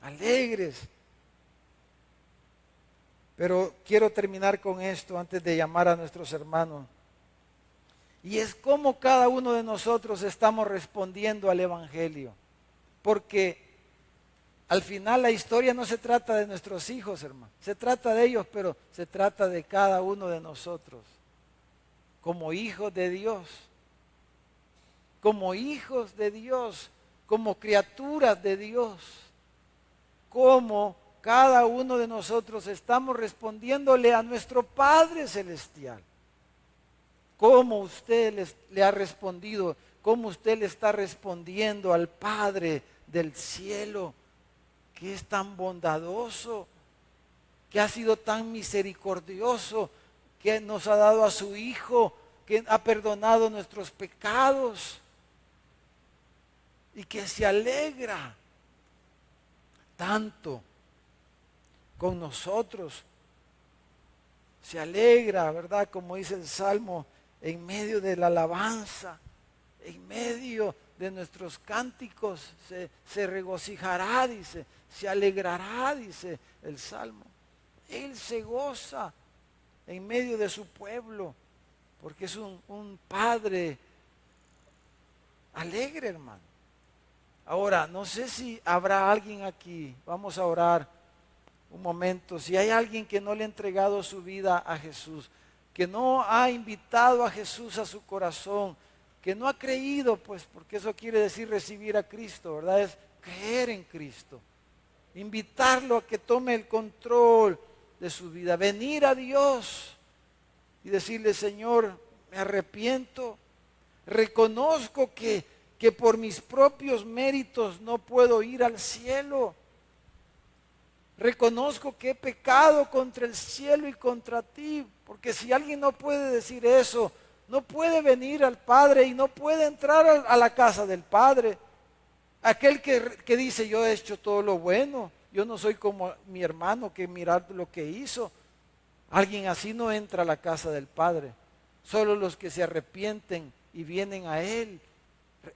Alegres. Pero quiero terminar con esto antes de llamar a nuestros hermanos. Y es como cada uno de nosotros estamos respondiendo al Evangelio. Porque Al final la historia no se trata de nuestros hijos, hermano. Se trata de ellos, pero se trata de cada uno de nosotros. Como hijos de Dios. Como hijos de Dios. Como criaturas de Dios. Como cada uno de nosotros estamos respondiéndole a nuestro Padre Celestial. ¿Cómo usted le ha respondido? ¿Cómo usted le está respondiendo al Padre del cielo? Que es tan bondadoso, que ha sido tan misericordioso, que nos ha dado a su Hijo, que ha perdonado nuestros pecados y que se alegra tanto con nosotros. Se alegra, ¿verdad? Como dice el Salmo, en medio de la alabanza, en medio de nuestros cánticos, se regocijará, dice, se alegrará, dice el Salmo. Él se goza en medio de su pueblo, porque es un Padre alegre, hermano. Ahora, no sé si habrá alguien aquí, vamos a orar un momento, si hay alguien que no le ha entregado su vida a Jesús, que no ha invitado a Jesús a su corazón, que no ha creído, pues, porque eso quiere decir recibir a Cristo, ¿verdad? Es creer en Cristo, invitarlo a que tome el control de su vida, venir a Dios y decirle: Señor, me arrepiento, reconozco que por mis propios méritos no puedo ir al cielo. Reconozco que he pecado contra el cielo y contra ti, porque si alguien no puede decir eso, no puede venir al Padre y no puede entrar a la casa del Padre. Aquel que dice: yo he hecho todo lo bueno, yo no soy como mi hermano que mirar lo que hizo. Alguien así no entra a la casa del Padre. Solo los que se arrepienten y vienen a Él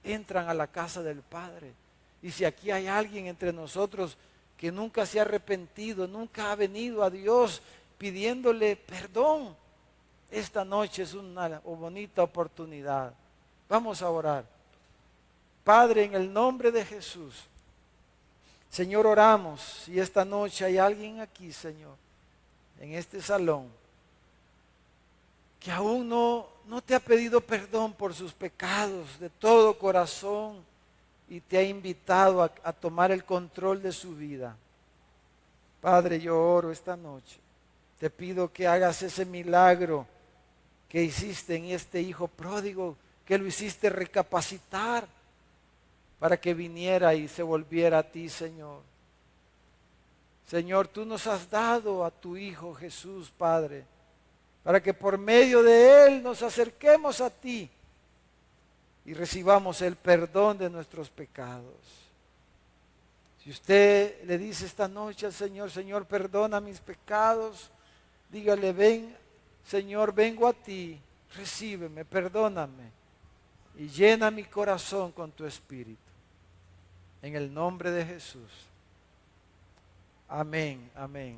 entran a la casa del Padre. Y si aquí hay alguien entre nosotros que nunca se ha arrepentido, nunca ha venido a Dios pidiéndole perdón, esta noche es una bonita oportunidad. Vamos a orar. Padre, en el nombre de Jesús, Señor, oramos. Si esta noche hay alguien aquí, Señor, en este salón, que aún no te ha pedido perdón por sus pecados de todo corazón y te ha invitado a tomar el control de su vida. Padre, yo oro esta noche. Te pido que hagas ese milagro que hiciste en este hijo pródigo, que lo hiciste recapacitar para que viniera y se volviera a ti, Señor. Señor, tú nos has dado a tu Hijo Jesús, Padre, para que por medio de Él nos acerquemos a ti y recibamos el perdón de nuestros pecados. Si usted le dice esta noche al Señor: Señor, perdona mis pecados, dígale: ven, Señor, vengo a ti, recíbeme, perdóname y llena mi corazón con tu Espíritu. En el nombre de Jesús. Amén, amén.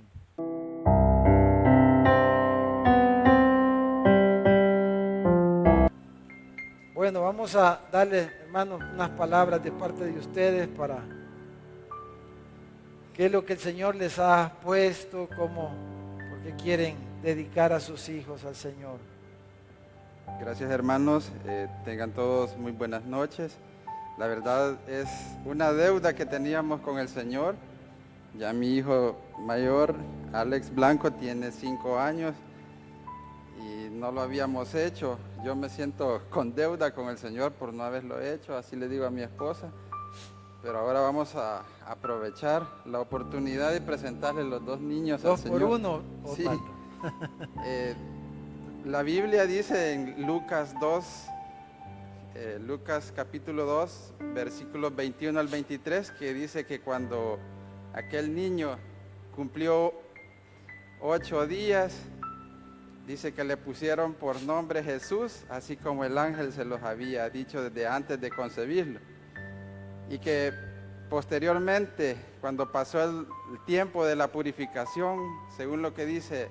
Bueno, vamos a darle, hermanos, unas palabras de parte de ustedes para qué es lo que el Señor les ha puesto, porque quieren dedicar a sus hijos al Señor. Gracias, hermanos, tengan todos muy buenas noches. La verdad es una deuda que teníamos con el Señor. Ya mi hijo mayor, Alex Blanco, tiene 5 años y no lo habíamos hecho. Yo me siento con deuda con el Señor por no haberlo hecho, así le digo a mi esposa. Pero ahora vamos a aprovechar la oportunidad de presentarle los 2 niños al Señor. 2 por 1. Sí. La Biblia dice en Lucas 2, Lucas capítulo 2, versículos 21 al 23, que dice que cuando aquel niño cumplió 8 días, dice que le pusieron por nombre Jesús, así como el ángel se los había dicho desde antes de concebirlo. Y que posteriormente, cuando pasó el tiempo de la purificación, según lo que dice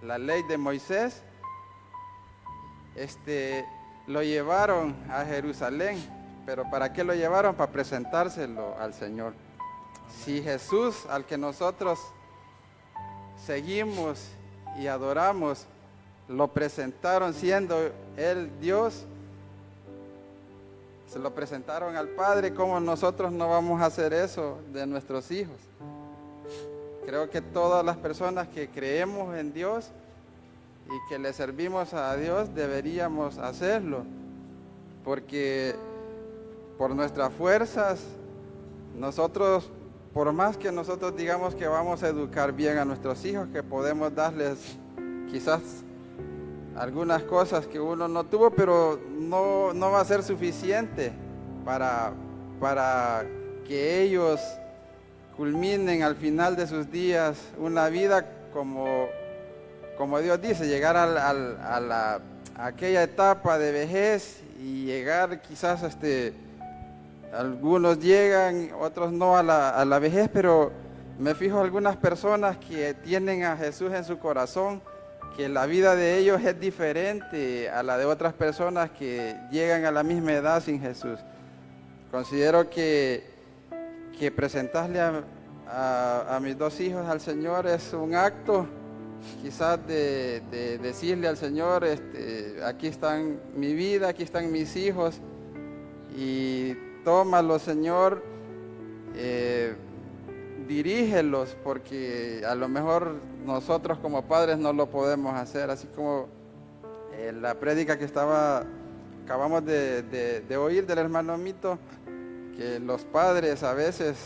la ley de Moisés, lo llevaron a Jerusalén. ¿Pero para qué lo llevaron? Para presentárselo al Señor. Si Jesús, al que nosotros seguimos y adoramos, lo presentaron siendo Él Dios, se lo presentaron al Padre, ¿cómo nosotros no vamos a hacer eso de nuestros hijos? Creo que todas las personas que creemos en Dios y que le servimos a Dios deberíamos hacerlo, porque por nuestras fuerzas, nosotros, por más que nosotros digamos que vamos a educar bien a nuestros hijos, que podemos darles quizás algunas cosas que uno no tuvo, pero no va a ser suficiente para que ellos culminen al final de sus días una vida como Dios dice, llegar a aquella etapa de vejez y llegar quizás, algunos llegan, otros no a la vejez, pero me fijo algunas personas que tienen a Jesús en su corazón, que la vida de ellos es diferente a la de otras personas que llegan a la misma edad sin Jesús. Considero que presentarle a mis dos hijos al Señor es un acto quizás de decirle al Señor, aquí están mi vida, aquí están mis hijos, y tómalo, Señor, dirígelos, porque a lo mejor nosotros como padres no lo podemos hacer, así como la prédica que acabamos de oír del hermano Mito, que los padres a veces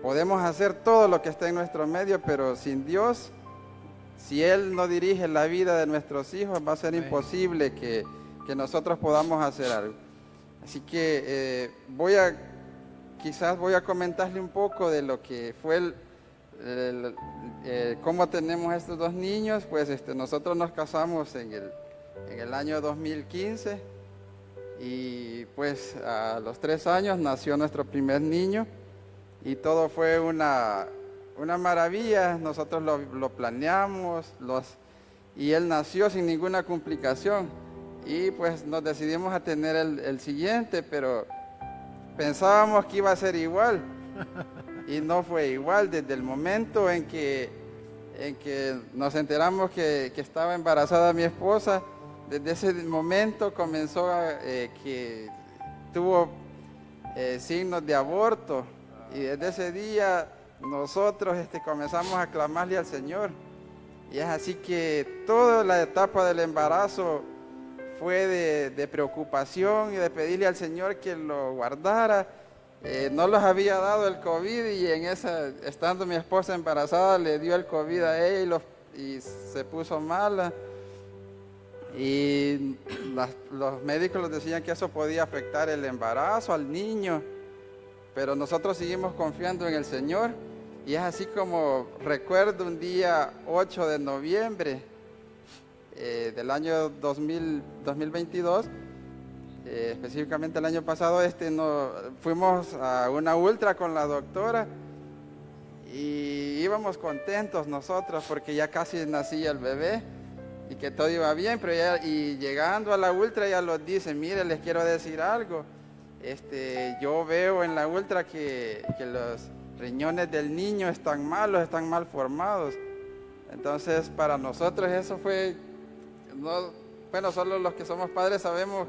podemos hacer todo lo que está en nuestro medio, pero sin Dios, si Él no dirige la vida de nuestros hijos, va a ser imposible que nosotros podamos hacer algo. Así que quizás voy a comentarle un poco de lo que fue cómo tenemos estos dos niños. Pues nosotros nos casamos en el año 2015 y pues a los 3 años nació nuestro primer niño y todo fue una maravilla. Nosotros lo planeamos y él nació sin ninguna complicación. Y pues nos decidimos a tener el siguiente, pero pensábamos que iba a ser igual y no fue igual. Desde el momento en que nos enteramos que estaba embarazada mi esposa, desde ese momento comenzó que tuvo signos de aborto, y desde ese día nosotros comenzamos a clamarle al Señor, y es así que toda la etapa del embarazo fue de preocupación y de pedirle al Señor que lo guardara. No los había dado el COVID, y estando mi esposa embarazada, le dio el COVID a ella y se puso mala. Y los médicos les decían que eso podía afectar el embarazo al niño, pero nosotros seguimos confiando en el Señor. Y es así como recuerdo un día 8 de noviembre del año 2022, específicamente el año pasado, fuimos a una ultra con la doctora y íbamos contentos nosotros porque ya casi nacía el bebé y que todo iba bien, pero y llegando a la ultra ya nos dicen: mire, les quiero decir algo, yo veo en la ultra que los riñones del niño están malos, están mal formados. Entonces para nosotros eso fue, solo los que somos padres sabemos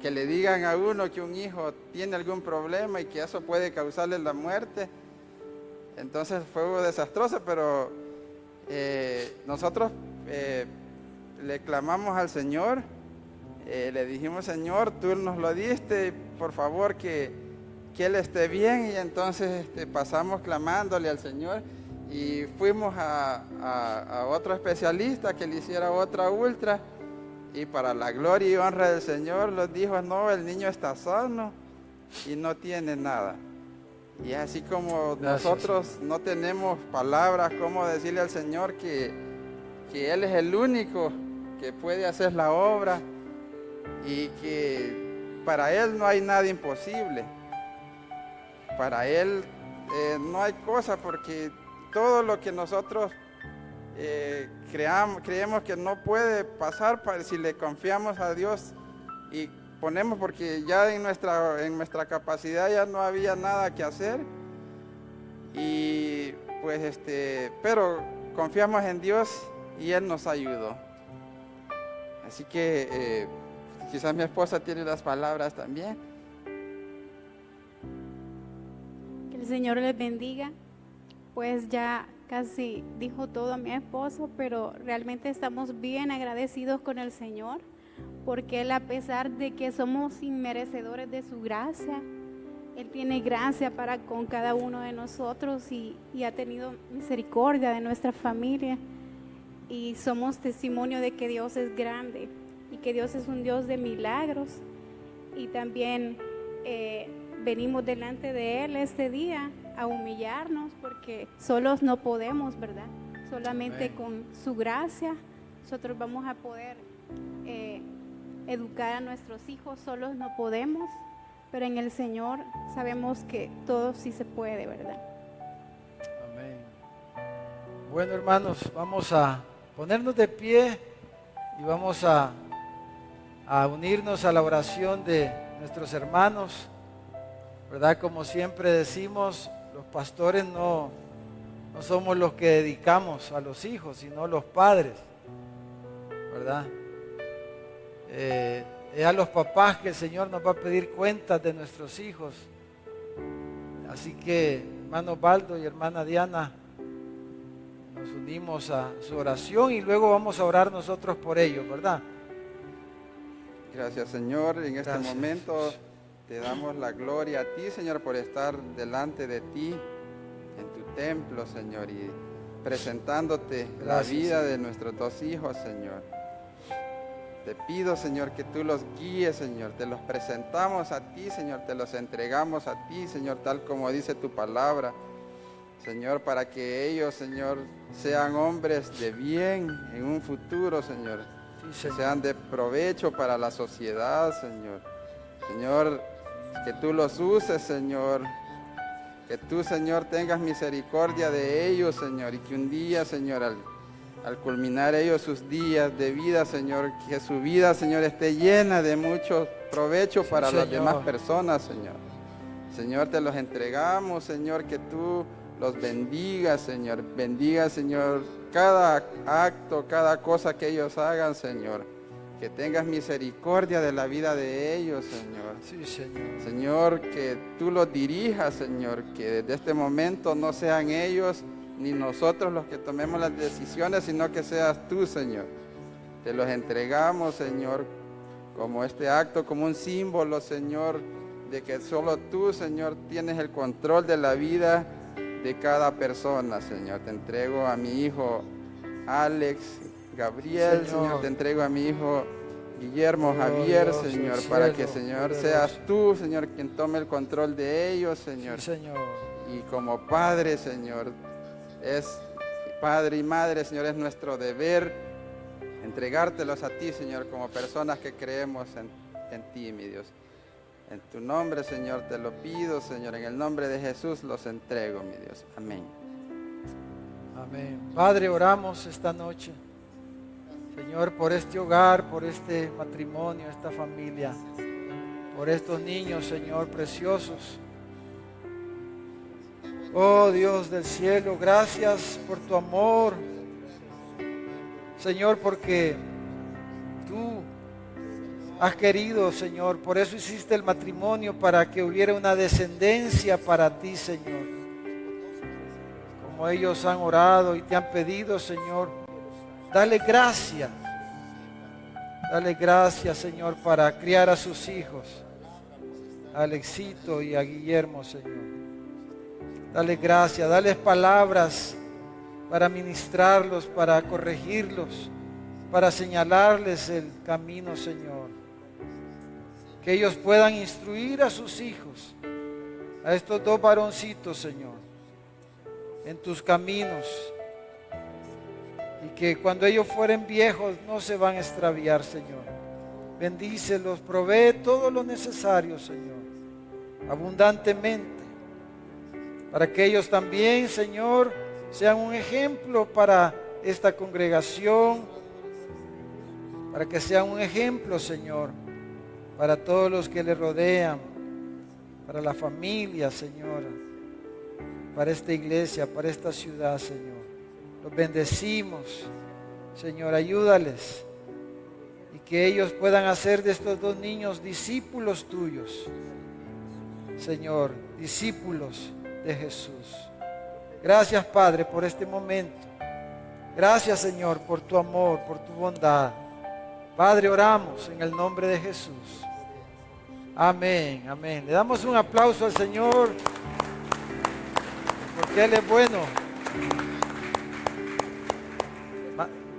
que le digan a uno que un hijo tiene algún problema y que eso puede causarle la muerte. Entonces fue desastroso, pero nosotros le clamamos al Señor, le dijimos: Señor, tú nos lo diste, por favor que Él esté bien. Y entonces pasamos clamándole al Señor y fuimos a otro especialista que le hiciera otra ultra, y para la gloria y honra del Señor nos dijo: no, el niño está sano y no tiene nada. Y así como nosotros no tenemos palabras cómo decirle al Señor que Él es el único que puede hacer la obra y que para Él no hay nada imposible. Para Él no hay cosa, porque todo lo que nosotros creemos que no puede pasar, si le confiamos a Dios y ponemos, porque ya en nuestra capacidad ya no había nada que hacer, pues pero confiamos en Dios y Él nos ayudó. Así que quizás mi esposa tiene las palabras también. Que el Señor les bendiga. Pues ya casi dijo todo mi esposo, pero realmente estamos bien agradecidos con el Señor, porque Él, a pesar de que somos inmerecedores de su gracia, Él tiene gracia para con cada uno de nosotros y ha tenido misericordia de nuestra familia. Y somos testimonio de que Dios es grande y que Dios es un Dios de milagros. Y también venimos delante de Él este día a humillarnos, porque solos no podemos, ¿verdad? Solamente Amén. con su gracia nosotros vamos a poder educar a nuestros hijos. Solos no podemos, pero en el Señor sabemos que todo sí se puede, ¿verdad? Amén. Bueno, hermanos, vamos a ponernos de pie y vamos a unirnos a la oración de nuestros hermanos, ¿verdad? Como siempre decimos, los pastores no somos los que dedicamos a los hijos, sino los padres, ¿verdad? Es a los papás que el Señor nos va a pedir cuentas de nuestros hijos. Así que, hermano Baldo y hermana Diana, nos unimos a su oración y luego vamos a orar nosotros por ellos, ¿verdad? Gracias, Señor. En este Gracias, momento Jesús. te damos la gloria a ti, Señor, por estar delante de ti en tu templo, Señor, y presentándote la Gracias, vida Señor. de nuestros dos hijos, Señor. Te pido, Señor, que tú los guíes, Señor. Te los presentamos a ti, Señor. Te los entregamos a ti, Señor, tal como dice tu palabra. Señor, para que ellos, Señor, sean hombres de bien en un futuro, Señor. Sí, Que Señor. sean de provecho para la sociedad, Señor. Señor, que tú los uses, Señor. Que tú, Señor, tengas misericordia de ellos, Señor. Y que un día, Señor, al culminar ellos sus días de vida, Señor, que su vida, Señor, esté llena de mucho provecho para las Señor. demás personas, Señor. Señor, te los entregamos, Señor, que tú los bendigas, Señor. Bendiga, Señor, cada acto, cada cosa que ellos hagan, Señor. Que tengas misericordia de la vida de ellos, Señor. Sí, Señor. Señor, que tú los dirijas, Señor. Que desde este momento no sean ellos ni nosotros los que tomemos las decisiones, sino que seas tú, Señor. Te los entregamos, Señor, como este acto, como un símbolo, Señor, de que solo tú, Señor, tienes el control de la vida de cada persona, Señor. Te entrego a mi hijo Alex, Gabriel, Señor. Te entrego a mi hijo Guillermo, Javier, Dios del Señor, cielo, para que, Señor, poderoso. seas tú, Señor, quien tome el control de ellos, Señor. Sí, Señor. Y como Padre, Señor, es Padre y Madre, Señor, es nuestro deber entregártelos a ti, Señor, como personas que creemos en ti, mi Dios. En tu nombre, Señor, te lo pido, Señor, en el nombre de Jesús los entrego, mi Dios. Amén. Amén. Padre, oramos esta noche, Señor, por este hogar, por este matrimonio, esta familia, por estos niños, Señor, preciosos. Oh Dios del cielo, gracias por tu amor, Señor, porque tú has querido, Señor, por eso hiciste el matrimonio, para que hubiera una descendencia para ti, Señor. Como ellos han orado y te han pedido, Señor, dale gracias, Señor, para criar a sus hijos, a Alexito y a Guillermo, Señor. Dale gracias, dales palabras para ministrarlos, para corregirlos, para señalarles el camino, Señor. Que ellos puedan instruir a sus hijos, a estos dos varoncitos, Señor, en tus caminos. Y que cuando ellos fueren viejos no se van a extraviar, Señor. Bendícelos, provee todo lo necesario, Señor, abundantemente, para que ellos también, Señor, sean un ejemplo para esta congregación, para que sean un ejemplo, Señor, para todos los que le rodean, para la familia, Señor. para esta iglesia, para esta ciudad, Señor. Los bendecimos, Señor, ayúdales y que ellos puedan hacer de estos dos niños discípulos tuyos, Señor, discípulos de Jesús. Gracias, Padre, por este momento. Gracias, Señor, por tu amor, por tu bondad. Padre, oramos en el nombre de Jesús. Amén, amén. Le damos un aplauso al Señor, porque Él es bueno.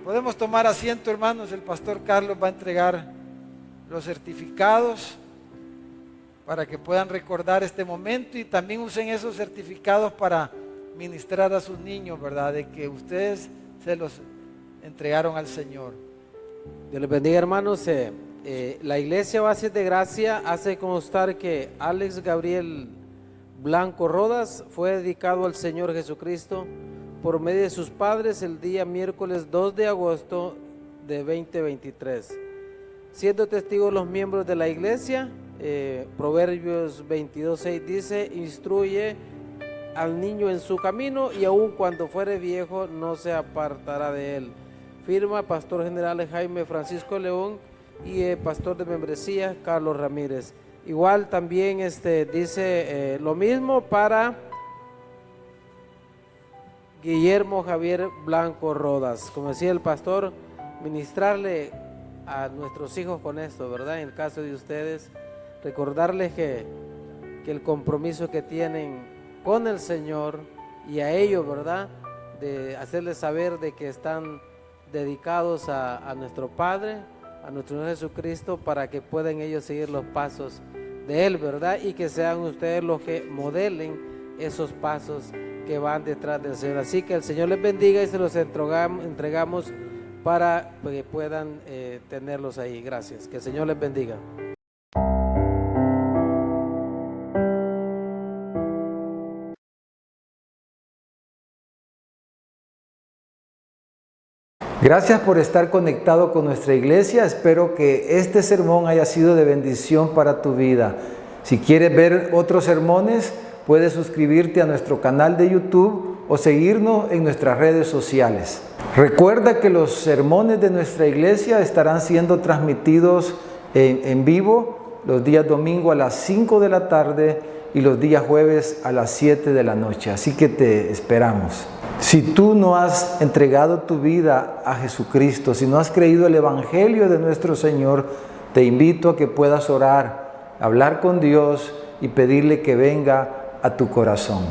Podemos tomar asiento, hermanos. El pastor Carlos va a entregar los certificados para que puedan recordar este momento y también usen esos certificados para ministrar a sus niños, ¿verdad? De que ustedes se los entregaron al Señor. Dios les bendiga, hermanos. La Iglesia Oasis de Gracia hace constar que Alex Gabriel Blanco Rodas fue dedicado al Señor Jesucristo por medio de sus padres el día miércoles 2 de agosto de 2023. Siendo testigos los miembros de la iglesia, Proverbios 22:6 dice: instruye al niño en su camino y aun cuando fuere viejo no se apartará de él. Firma Pastor General Jaime Francisco León y pastor de membresía Carlos Ramírez. Igual también dice lo mismo para Guillermo Javier Blanco Rodas. Como decía el pastor, ministrarle a nuestros hijos con esto, ¿verdad? En el caso de ustedes, recordarles que el compromiso que tienen con el Señor y a ellos, ¿verdad? De hacerles saber de que están dedicados a nuestro Padre, a nuestro Señor Jesucristo, para que puedan ellos seguir los pasos de Él, ¿verdad? Y que sean ustedes los que modelen esos pasos que van detrás del Señor. Así que el Señor les bendiga y se los entregamos para que puedan tenerlos ahí. Gracias. Que el Señor les bendiga. Gracias por estar conectado con nuestra iglesia. Espero que este sermón haya sido de bendición para tu vida. Si quieres ver otros sermones, puedes suscribirte a nuestro canal de YouTube o seguirnos en nuestras redes sociales. Recuerda que los sermones de nuestra iglesia estarán siendo transmitidos en vivo los días domingo a las 5 de la tarde y los días jueves a las 7 de la noche. Así que te esperamos. Si tú no has entregado tu vida a Jesucristo, si no has creído el Evangelio de nuestro Señor, te invito a que puedas orar, hablar con Dios y pedirle que venga a tu corazón.